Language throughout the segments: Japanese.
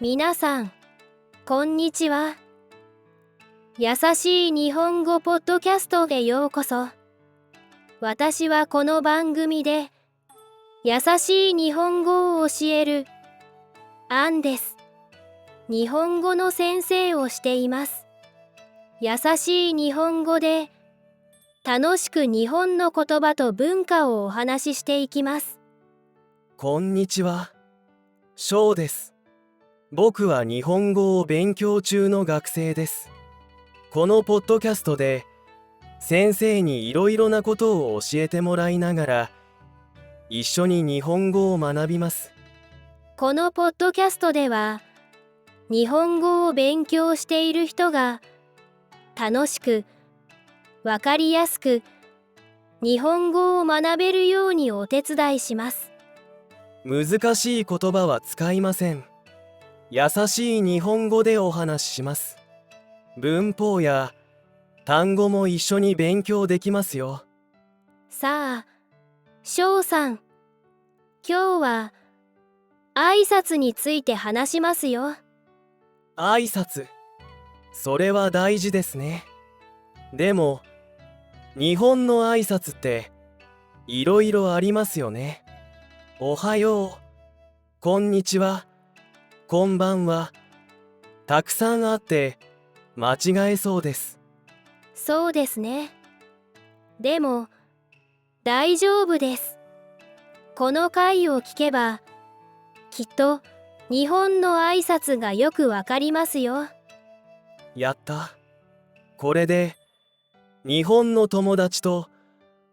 皆さん、こんにちは。優しい日本語ポッドキャストへようこそ。私はこの番組で優しい日本語を教えるアンです。日本語の先生をしています。優しい日本語で楽しく日本の言葉と文化をお話ししていきます。こんにちは。ショウです。僕は日本語を勉強中の学生です。このポッドキャストで先生にいろいろなことを教えてもらいながら一緒に日本語を学びます。このポッドキャストでは日本語を勉強している人が楽しくわかりやすく日本語を学べるようにお手伝いします。難しい言葉は使いません。優しい日本語でお話しします。文法や単語も一緒に勉強できますよ。さあ、翔さん、今日は挨拶について話しますよ。挨拶。それは大事ですね。でも、日本の挨拶っていろいろありますよね。おはよう、こんにちは、こんばんは。たくさんあって間違えそうです。そうですね。でも、大丈夫です。この回を聞けば、きっと日本の挨拶がよくわかりますよ。やった。これで日本の友達と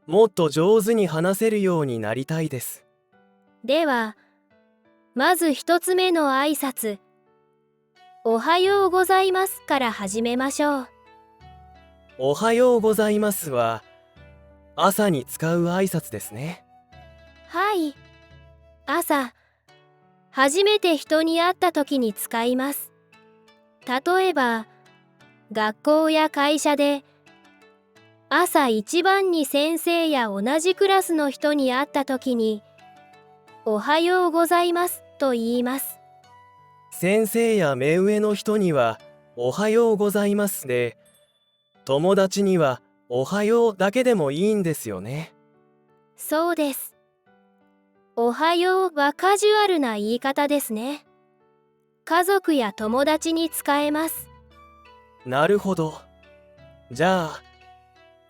もっと上手に話せるようになりたいです。では、まず一つ目の挨拶、おはようございますから始めましょう。おはようございますは朝に使う挨拶ですね。はい。朝、初めて人に会った時に使います。例えば、学校や会社で朝一番に先生や同じクラスの人に会った時におはようございますと言います。先生や目上の人にはおはようございますで、友達にはおはようだけでもいいんですよね。そうです。おはようはカジュアルな言い方ですね。家族や友達に使えます。なるほど。じゃあ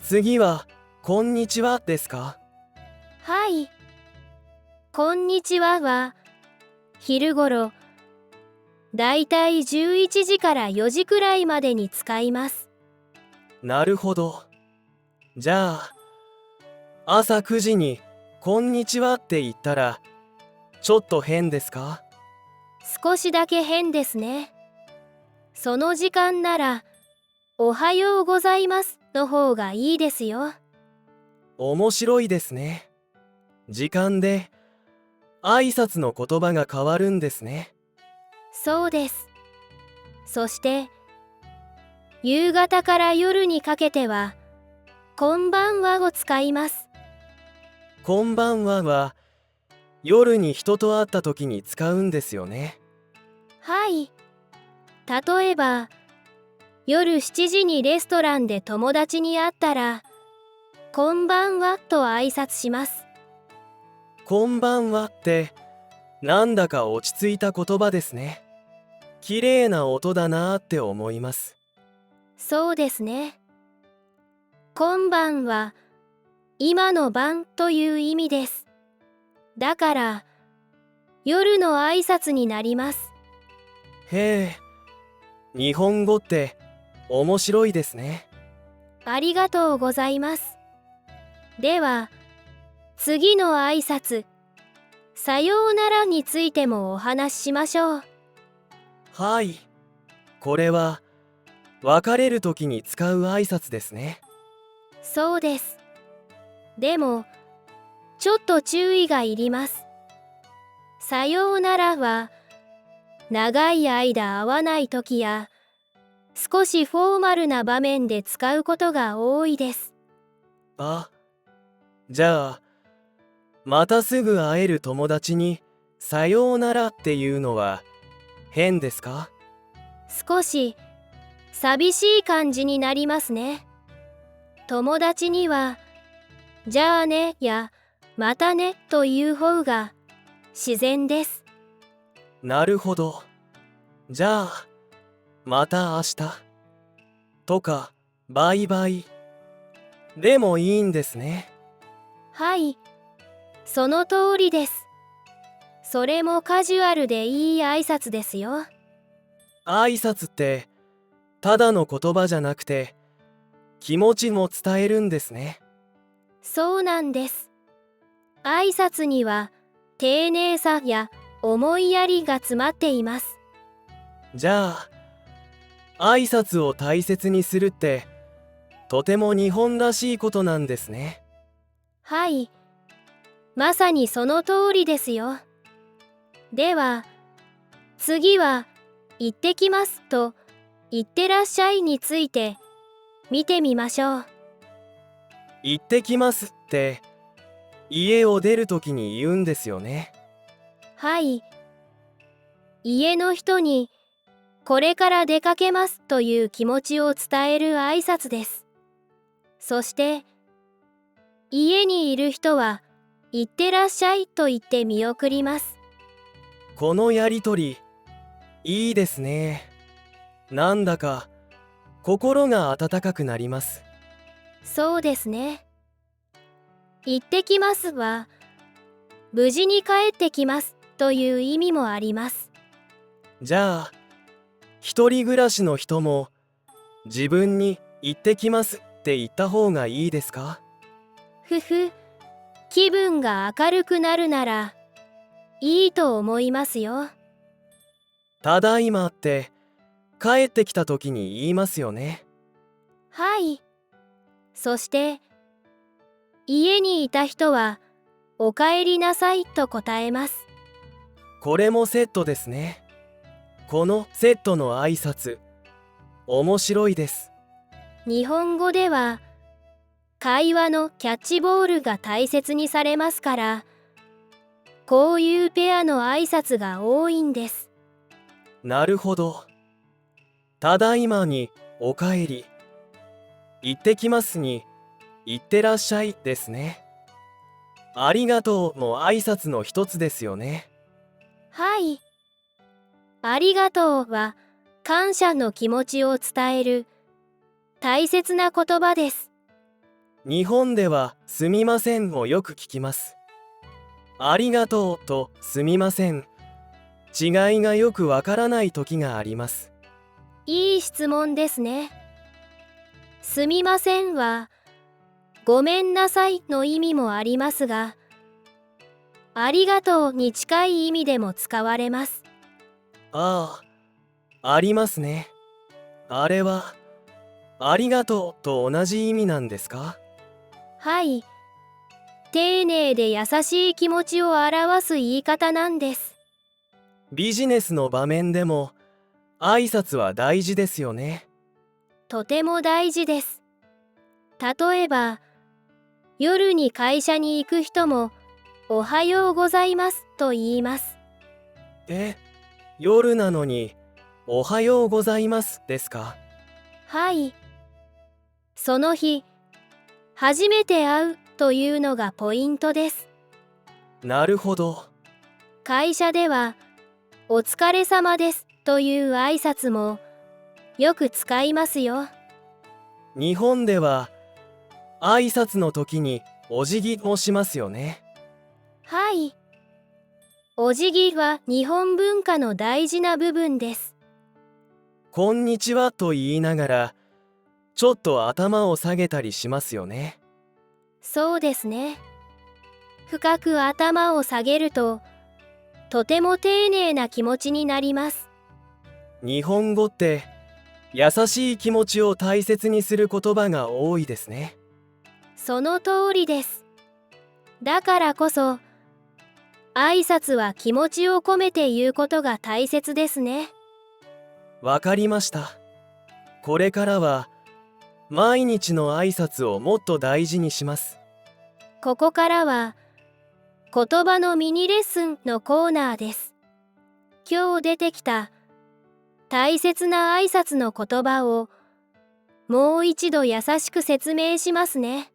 次はこんにちはですか？はい。こんにちはは昼ごろ、だいたい11時から4時くらいまでに使います。なるほど。じゃあ朝9時にこんにちはって言ったらちょっと変ですか？少しだけ変ですね。その時間ならおはようございますの方がいいですよ。面白いですね。時間で挨拶の言葉が変わるんですね。そうです。そして夕方から夜にかけてはこんばんはを使います。こんばんはは夜に人と会った時に使うんですよね。はい。例えば夜7時にレストランで友達に会ったらこんばんはと挨拶します。こんばんはってなんだか落ち着いた言葉ですね。綺麗な音だなーって思います。そうですね。今晩は今の晩という意味です。だから夜の挨拶になります。へえ、日本語って面白いですね。ありがとうございます。では次の挨拶、さようならについてもお話ししましょう。はい。これは別れる時に使う挨拶ですね。そうです。でもちょっと注意がいります。さようならは長い間会わない時や少しフォーマルな場面で使うことが多いです。あ、じゃあまたすぐ会える友達にさようならっていうのは変ですか？少し寂しい感じになりますね。友達には、じゃあねやまたねという方が自然です。なるほど。じゃあ、また明日。とか、バイバイ。でもいいんですね。はい、その通りです。それもカジュアルでいい挨拶ですよ。挨拶って、ただの言葉じゃなくて、気持ちも伝えるんですね。そうなんです。挨拶には丁寧さや思いやりが詰まっています。じゃあ、挨拶を大切にするって、とても日本らしいことなんですね。はい、まさにその通りですよ。では、次は行ってきますと行ってらっしゃいについて見てみましょう。行ってきますって、家を出るときに言うんですよね。はい、家の人にこれから出かけますという気持ちを伝える挨拶です。そして、家にいる人は行ってらっしゃいと言って見送ります。このやりとり、いいですね。なんだか、心が温かくなります。そうですね。行ってきますは、無事に帰ってきますという意味もあります。じゃあ、一人暮らしの人も、自分に行ってきますって言った方がいいですか？ふふ、気分が明るくなるならいいと思いますよ。ただいまって、帰ってきた時に言いますよね。はい。そして、家にいた人はお帰りなさいと答えます。これもセットですね。このセットの挨拶、面白いです。日本語では会話のキャッチボールが大切にされますから、こういうペアの挨拶が多いんです。なるほど。ただいまにおかえり。行ってきますに行ってらっしゃいですね。ありがとうも挨拶の一つですよね。はい。ありがとうは感謝の気持ちを伝える大切な言葉です。日本ではすみませんをよく聞きます。ありがとうとすみません。違いがよくわからない時があります。いい質問ですね。すみませんはごめんなさいの意味もありますが、ありがとうに近い意味でも使われます。ああ、ありますね。あれは、ありがとうと同じ意味なんですか？はい。丁寧で優しい気持ちを表す言い方なんです。ビジネスの場面でも、挨拶は大事ですよね。とても大事です。例えば、夜に会社に行く人も、おはようございますと言います。え、夜なのに、おはようございますですか？はい。その日、初めて会うというのがポイントです。なるほど。会社では、お疲れ様ですという挨拶もよく使いますよ。日本では、挨拶の時にお辞儀もしますよね。はい。お辞儀は日本文化の大事な部分です。こんにちはと言いながら、ちょっと頭を下げたりしますよね。そうですね。深く頭を下げると、とても丁寧な気持ちになります。日本語って、優しい気持ちを大切にする言葉が多いですね。その通りです。だからこそ、挨拶は気持ちを込めて言うことが大切ですね。わかりました。これからは、毎日の挨拶をもっと大事にします。ここからは、言葉のミニレッスンのコーナーです。今日出てきた大切な挨拶の言葉をもう一度優しく説明しますね。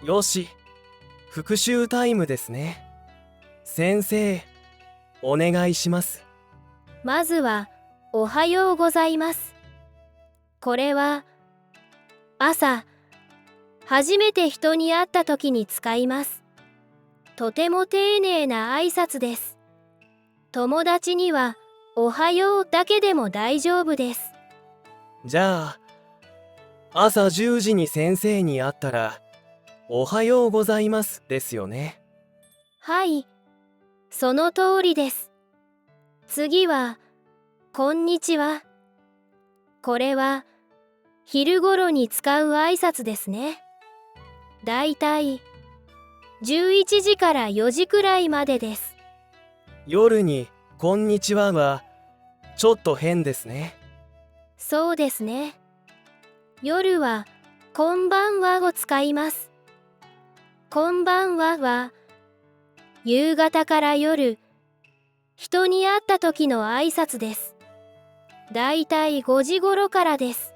よし、復習タイムですね。先生、お願いします。まずは、おはようございます。これは、朝、初めて人に会った時に使います。とても丁寧な挨拶です。友達には、おはようだけでも大丈夫です。じゃあ、朝10時に先生に会ったら、おはようございますですよね。はい、その通りです。次は、こんにちは。これは、昼頃に使う挨拶ですね。だいたい、11時から4時くらいまでです。夜に、こんにちはは、ちょっと変ですね。そうですね。夜は、こんばんはを使います。こんばんはは、夕方から夜、人に会った時の挨拶です。だいたい5時頃からです。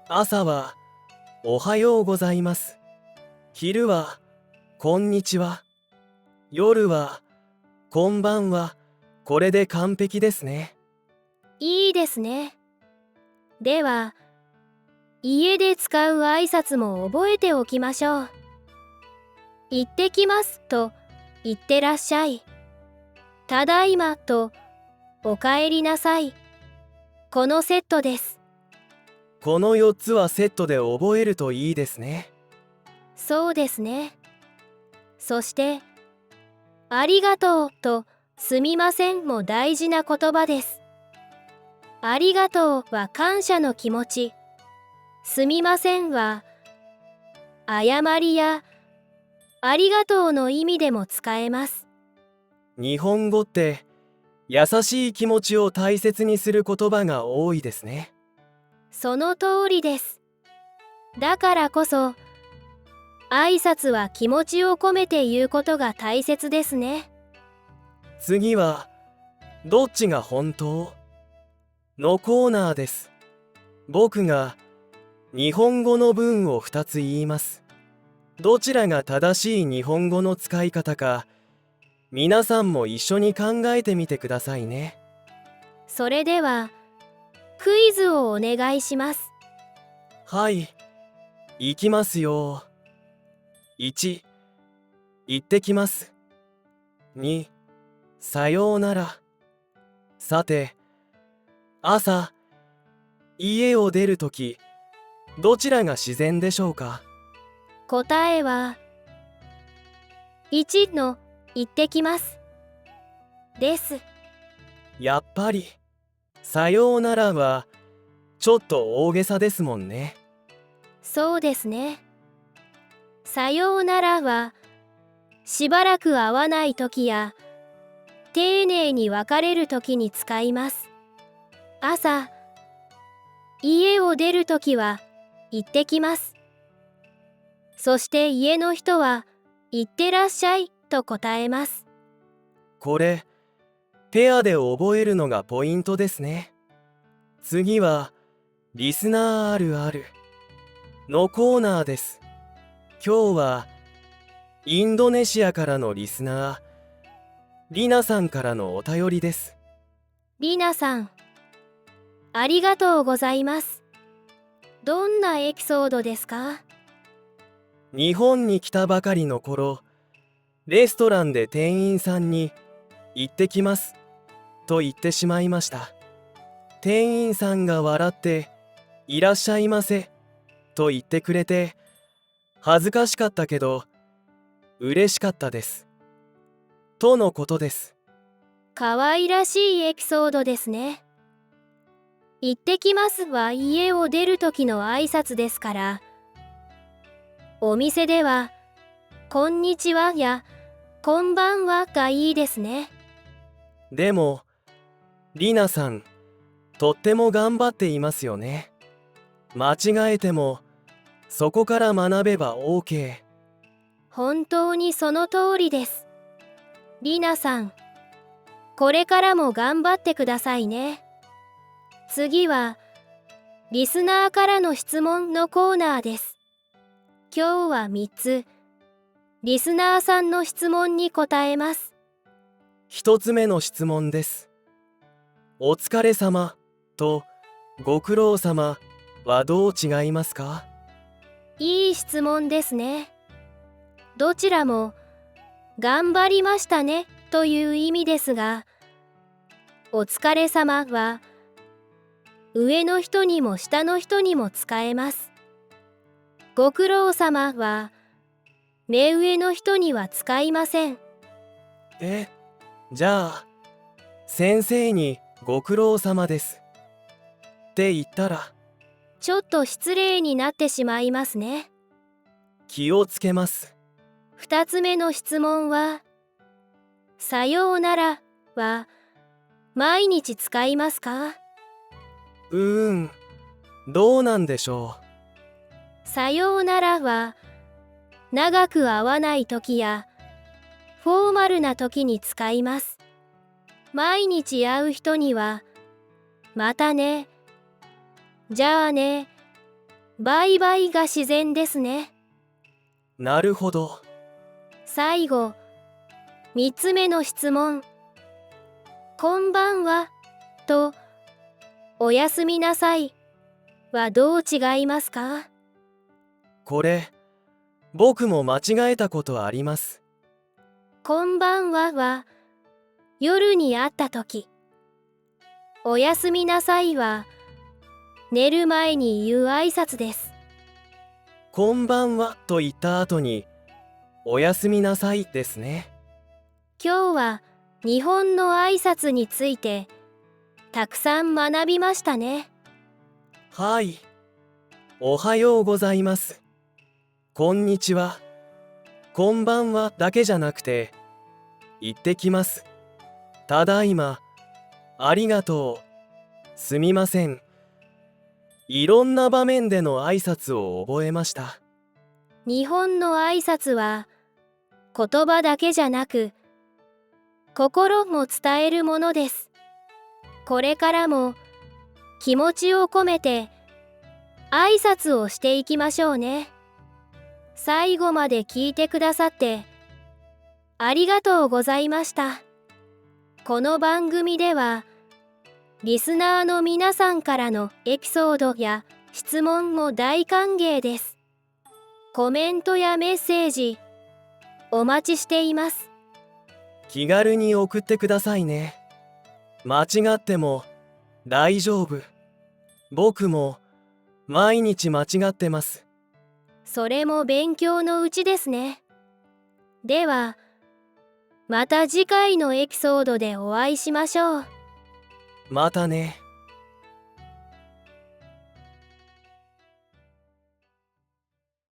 朝は、おはようございます。昼は、こんにちは。夜は、こんばんは。これで完璧ですね。いいですね。では、家で使う挨拶も覚えておきましょう。行ってきますと、行ってらっしゃい。ただいまと、おかえりなさい。このセットです。この4つはセットで覚えるといいですね。そうですね。そして、ありがとうとすみませんも大事な言葉です。ありがとうは感謝の気持ち。すみませんは、謝りやありがとうの意味でも使えます。日本語って優しい気持ちを大切にする言葉が多いですね。その通りです。だからこそ、挨拶は気持ちを込めて言うことが大切ですね。次は、どっちが本当のコーナーです。僕が日本語の文を2つ言います。どちらが正しい日本語の使い方か、皆さんも一緒に考えてみてくださいね。それでは、クイズをお願いします。はい、行きますよ。1、行ってきます。2、さようなら。さて、朝、家を出るとき、どちらが自然でしょうか？答えは、1の行ってきます。です。やっぱり、さようならは、ちょっと大げさですもんね。そうですね。さようならは、しばらく会わないときや、丁寧に別れるときに使います。朝、家を出るときは、行ってきます。そして家の人は、行ってらっしゃいと答えます。これ、ペアで覚えるのがポイントですね。次は、リスナーあるあるのコーナーです。今日は、インドネシアからのリスナー、リナさんからのお便りです。リナさん、ありがとうございます。どんなエピソードですか？日本に来たばかりの頃、レストランで店員さんに行ってきますと言ってしまいました。店員さんが笑っていらっしゃいませと言ってくれて、恥ずかしかったけど嬉しかったです。とのことです。かわいらしいエピソードですね。行ってきますは家を出る時の挨拶ですから、お店では、こんにちはや、こんばんはがいいですね。でも、リナさん、とっても頑張っていますよね。間違えても、そこから学べば OK。本当にその通りです。リナさん、これからも頑張ってくださいね。次はリスナーからの質問のコーナーです。今日は3つリスナーさんの質問に答えます。一つ目の質問です。お疲れ様とご苦労様はどう違いますか？いい質問ですね。どちらも頑張りましたねという意味ですが、お疲れ様は上の人にも下の人にも使えます。ご苦労様は目上の人には使いません。じゃあ先生にご苦労様ですって言ったらちょっと失礼になってしまいますね。気をつけます。二つ目の質問は、さようならは毎日使いますか？どうなんでしょさようならは長く会わない時やフォーマルな時に使います。毎日会う人にはまたね、じゃあね、バイバイが自然ですね。う。なるほど。最後、三つ目の質問。こんばんはとおやすみなさいはどう違いますか？これ僕も間違えたことあります。こんばんはは夜に会った時。おやすみなさいは寝る前に言う挨拶です。こんばんはと言った後におやすみなさいですね。今日は日本の挨拶についてたくさん学びましたね。はい。おはようございます。こんにちは。こんばんはだけじゃなくて、行ってきます。ただいま。ありがとう。すみません。いろんな場面での挨拶を覚えました。日本の挨拶は言葉だけじゃなく心も伝えるものです。これからも気持ちを込めて挨拶をしていきましょうね。最後まで聞いてくださってありがとうございました。この番組ではリスナーの皆さんからのエピソードや質問も大歓迎です。コメントやメッセージお待ちしています。気軽に送ってくださいね。間違っても大丈夫。僕も毎日間違ってます。それも勉強のうちですね。では、また次回のエピソードでお会いしましょう。またね。